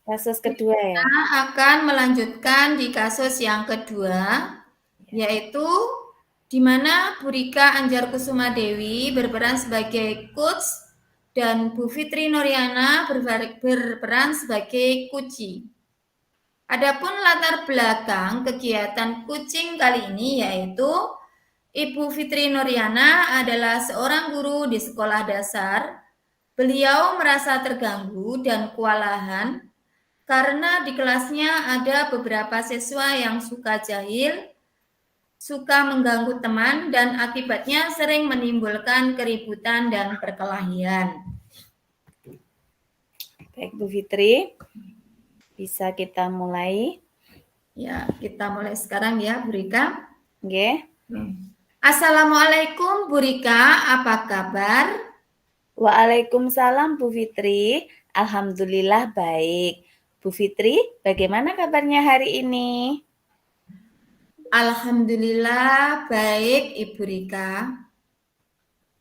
Kasus kedua ya? Kita akan melanjutkan di kasus yang kedua, yaitu di mana Bu Rika Anjarkusuma Dewi berperan sebagai coach dan Bu Fitri Noriana berperan sebagai kuci. Adapun latar belakang kegiatan kucing kali ini yaitu Ibu Fitri Noriana adalah seorang guru di sekolah dasar. Beliau merasa terganggu dan kewalahan karena di kelasnya ada beberapa siswa yang suka jahil, suka mengganggu teman, dan akibatnya sering menimbulkan keributan dan perkelahian. Baik Bu Fitri, bisa kita mulai? Ya, kita mulai sekarang ya, Bu Rika. Oke. Assalamualaikum Bu Rika, apa kabar? Waalaikumsalam Bu Fitri, Alhamdulillah baik. Bu Fitri, bagaimana kabarnya hari ini? Alhamdulillah baik Ibu Rika.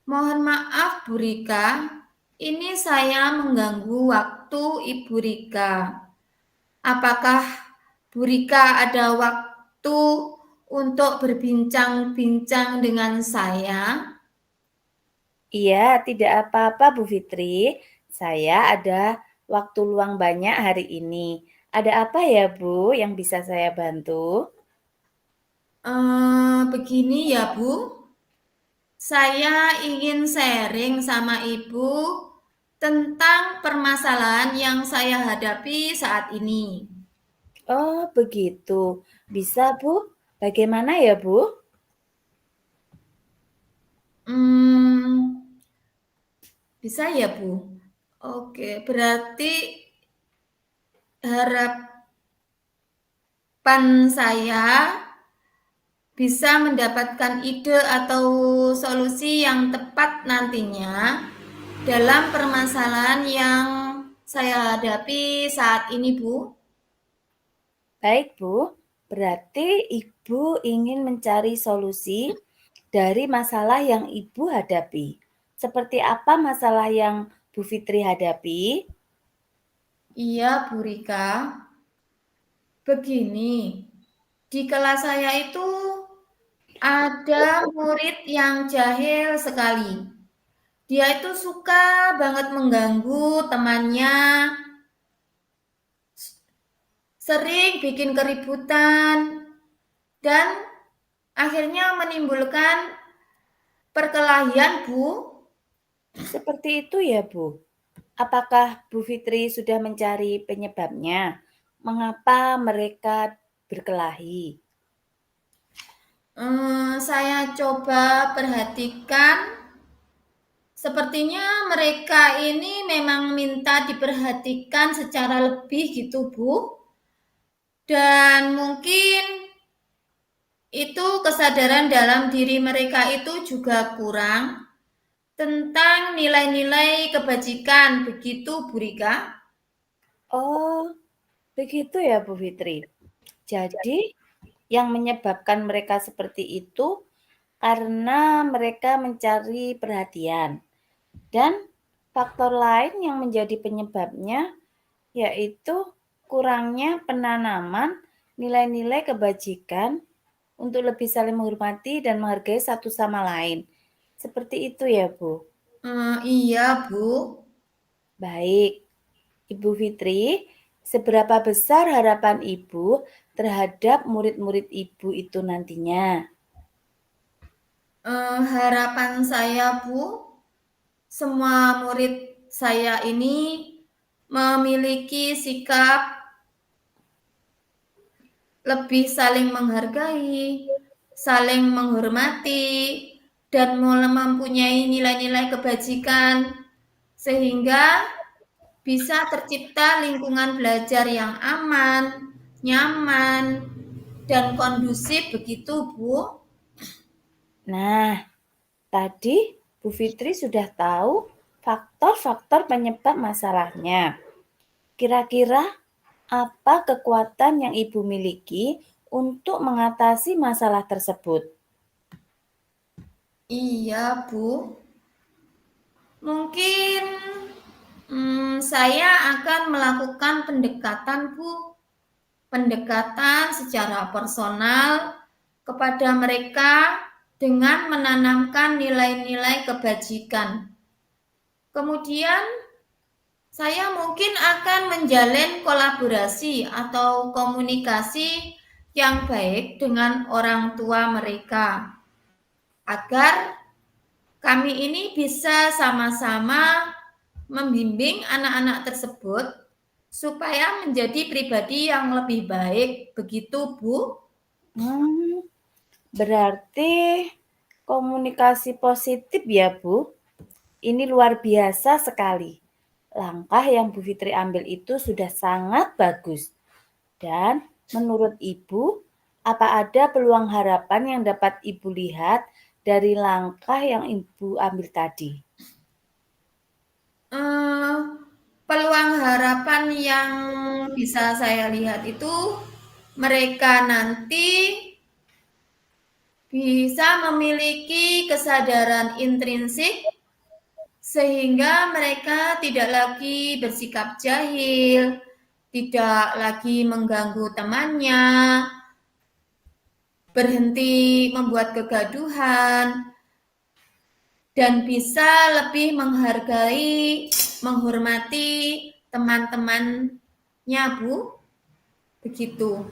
Mohon maaf Bu Rika, ini saya mengganggu waktu Ibu Rika. Apakah Bu Rika ada waktu untuk berbincang-bincang dengan saya? Iya, tidak apa-apa Bu Fitri. Saya ada waktu luang banyak hari ini. Ada apa ya Bu yang bisa saya bantu? Begini ya Bu, saya ingin sharing sama Ibu tentang permasalahan yang saya hadapi saat ini. Oh, begitu. Bisa Bu? Bagaimana ya Bu? Hmm, bisa ya Bu? Oke, berarti harapan saya bisa mendapatkan ide atau solusi yang tepat nantinya dalam permasalahan yang saya hadapi saat ini, Bu. Baik Bu, berarti Ibu ingin mencari solusi dari masalah yang Ibu hadapi. Seperti apa masalah yang Bu Fitri hadapi? Iya, Bu Rika. Begini, di kelas saya itu ada murid yang jahil sekali. Dia itu suka banget mengganggu temannya, sering bikin keributan, dan akhirnya menimbulkan perkelahian, Bu. Seperti itu ya Bu. Apakah Bu Fitri sudah mencari penyebabnya? Mengapa mereka berkelahi? Saya coba perhatikan, sepertinya mereka ini memang minta diperhatikan secara lebih gitu, Bu. Dan mungkin itu kesadaran dalam diri mereka itu juga kurang tentang nilai-nilai kebajikan, begitu Bu Rika? Oh, begitu ya Bu Fitri. Jadi yang menyebabkan mereka seperti itu karena mereka mencari perhatian. Dan faktor lain yang menjadi penyebabnya yaitu kurangnya penanaman nilai-nilai kebajikan untuk lebih saling menghormati dan menghargai satu sama lain. Seperti itu ya, Bu? Iya, Bu. Baik. Ibu Fitri, seberapa besar harapan Ibu terhadap murid-murid Ibu itu nantinya? Harapan saya, Bu, semua murid saya ini memiliki sikap lebih saling menghargai, saling menghormati, dan mempunyai nilai-nilai kebajikan, sehingga bisa tercipta lingkungan belajar yang aman, nyaman, dan kondusif begitu, Bu. Nah, tadi Bu Fitri sudah tahu faktor-faktor penyebab masalahnya. Kira-kira apa kekuatan yang Ibu miliki untuk mengatasi masalah tersebut? Iya, Bu. Mungkin Saya akan melakukan pendekatan, Bu. Pendekatan secara personal kepada mereka dengan menanamkan nilai-nilai kebajikan. Kemudian saya mungkin akan menjalin kolaborasi atau komunikasi yang baik dengan orang tua mereka agar kami ini bisa sama-sama membimbing anak-anak tersebut supaya menjadi pribadi yang lebih baik. Begitu, Bu. Berarti komunikasi positif ya, Bu? Ini luar biasa sekali. Langkah yang Bu Fitri ambil itu sudah sangat bagus. Dan menurut Ibu, apa ada peluang harapan yang dapat Ibu lihat dari langkah yang Ibu ambil tadi? Peluang harapan yang bisa saya lihat itu mereka nanti bisa memiliki kesadaran intrinsik sehingga mereka tidak lagi bersikap jahil, tidak lagi mengganggu temannya, berhenti membuat kegaduhan, dan bisa lebih menghargai, menghormati teman-temannya, Bu. Begitu.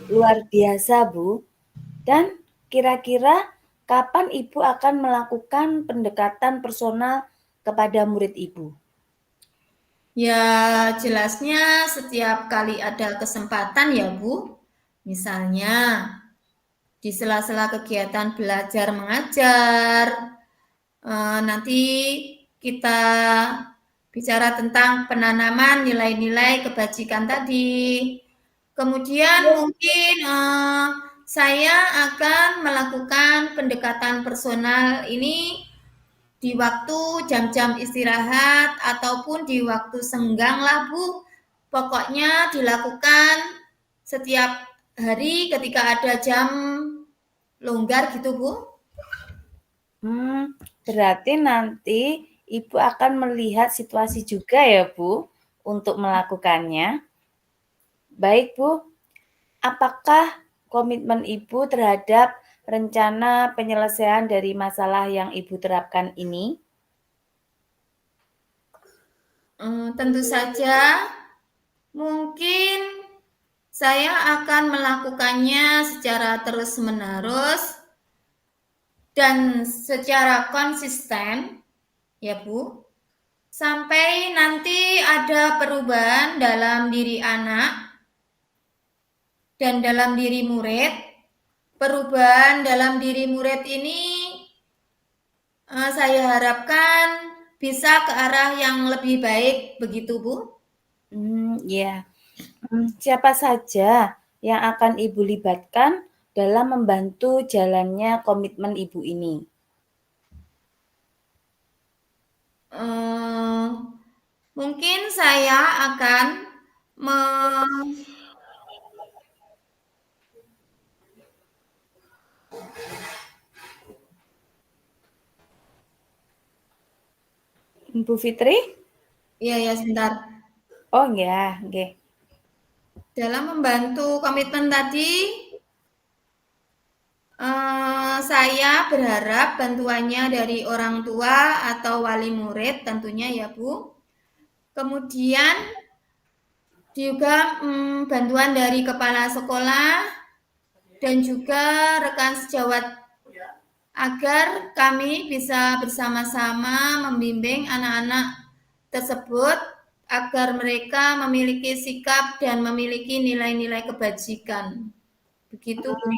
Luar biasa, Bu. Dan kira-kira kapan Ibu akan melakukan pendekatan personal kepada murid Ibu? Ya, jelasnya setiap kali ada kesempatan ya, Bu. Misalnya, di sela-sela kegiatan belajar mengajar, nanti kita bicara tentang penanaman nilai-nilai kebajikan tadi. Kemudian mungkin saya akan melakukan pendekatan personal ini di waktu jam-jam istirahat ataupun di waktu senggang lah, Bu. Pokoknya dilakukan setiap hari ketika ada jam longgar gitu, Bu. Berarti nanti Ibu akan melihat situasi juga ya, Bu, untuk melakukannya. Baik, Bu. Apakah komitmen Ibu terhadap rencana penyelesaian dari masalah yang Ibu terapkan ini? Tentu saja mungkin saya akan melakukannya secara terus-menerus dan secara konsisten, ya Bu, sampai nanti ada perubahan dalam diri anak dan dalam diri murid. Perubahan dalam diri murid ini saya harapkan bisa ke arah yang lebih baik, begitu Bu? Ya. Siapa saja yang akan Ibu libatkan dalam membantu jalannya komitmen Ibu ini? Mungkin saya akan Bu Fitri? ya sebentar. Oh ya, nggih. Dalam membantu komitmen tadi, saya berharap bantuannya dari orang tua atau wali murid tentunya ya Bu. Kemudian juga bantuan dari kepala sekolah dan juga rekan sejawat agar kami bisa bersama-sama membimbing anak-anak tersebut agar mereka memiliki sikap dan memiliki nilai-nilai kebajikan. Begitu Bu.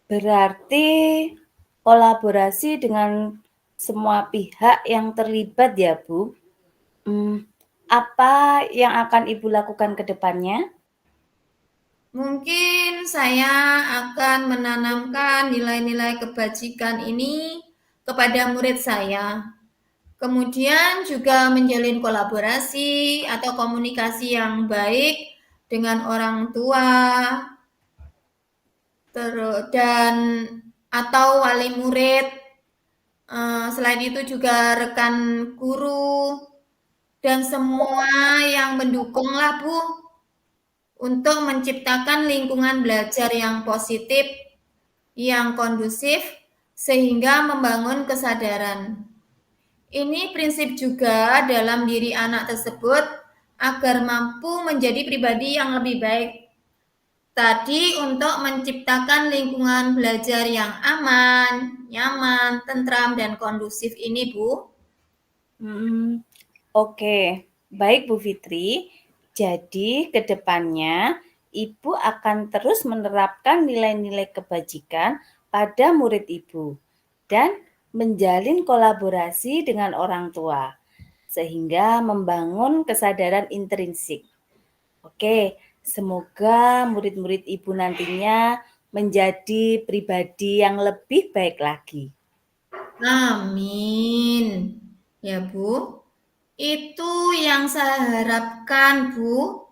Berarti kolaborasi dengan semua pihak yang terlibat ya, Bu. Apa yang akan Ibu lakukan ke depannya? Mungkin saya akan menanamkan nilai-nilai kebajikan ini kepada murid saya. Kemudian juga menjalin kolaborasi atau komunikasi yang baik dengan orang tua dan atau wali murid Selain itu juga rekan guru dan semua yang mendukung lah Bu untuk menciptakan lingkungan belajar yang positif, yang kondusif, sehingga membangun kesadaran. Ini prinsip juga dalam diri anak tersebut agar mampu menjadi pribadi yang lebih baik. Tadi untuk menciptakan lingkungan belajar yang aman, nyaman, tentram, dan kondusif ini, Bu. Hmm, oke. Baik Bu Fitri, jadi ke depannya Ibu akan terus menerapkan nilai-nilai kebajikan pada murid Ibu dan menjalin kolaborasi dengan orang tua sehingga membangun kesadaran intrinsik. Oke, semoga murid-murid Ibu nantinya menjadi pribadi yang lebih baik lagi. Amin. Ya, Bu. Itu yang saya harapkan, Bu.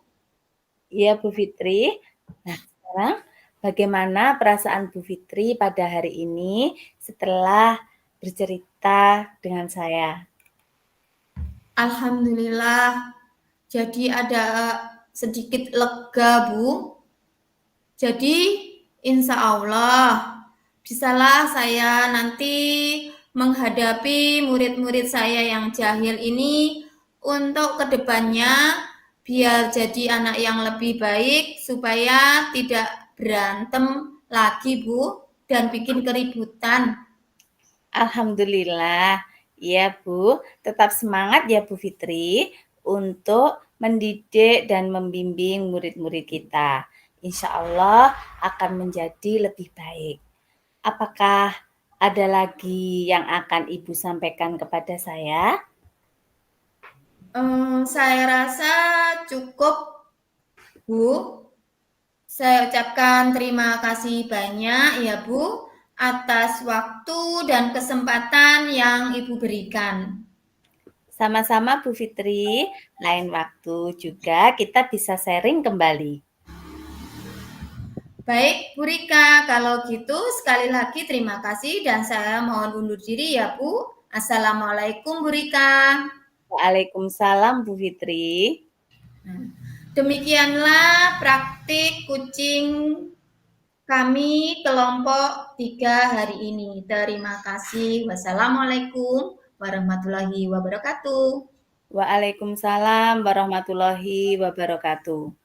Iya, Bu Fitri. Nah, sekarang bagaimana perasaan Bu Fitri pada hari ini setelah bercerita dengan saya? Alhamdulillah. Jadi ada sedikit lega, Bu. Jadi insya Allah bisalah saya nanti menghadapi murid-murid saya yang jahil ini untuk kedepannya biar jadi anak yang lebih baik supaya tidak berantem lagi Bu dan bikin keributan. Alhamdulillah. Iya, Bu. Tetap semangat ya, Bu Fitri, untuk mendidik dan membimbing murid-murid kita. Insya Allah akan menjadi lebih baik. Apakah ada lagi yang akan Ibu sampaikan kepada saya? Saya rasa cukup Bu. Saya ucapkan terima kasih banyak ya Bu atas waktu dan kesempatan yang Ibu berikan. Sama-sama Bu Fitri, lain waktu juga kita bisa sharing kembali. Baik Bu Rika, kalau gitu sekali lagi terima kasih dan saya mohon undur diri ya Bu. Assalamualaikum Bu Rika. Waalaikumsalam Bu Fitri. Demikianlah praktik kucing kami kelompok 3 hari ini. Terima kasih. Wassalamualaikum warahmatullahi wabarakatuh. Waalaikumsalam warahmatullahi wabarakatuh.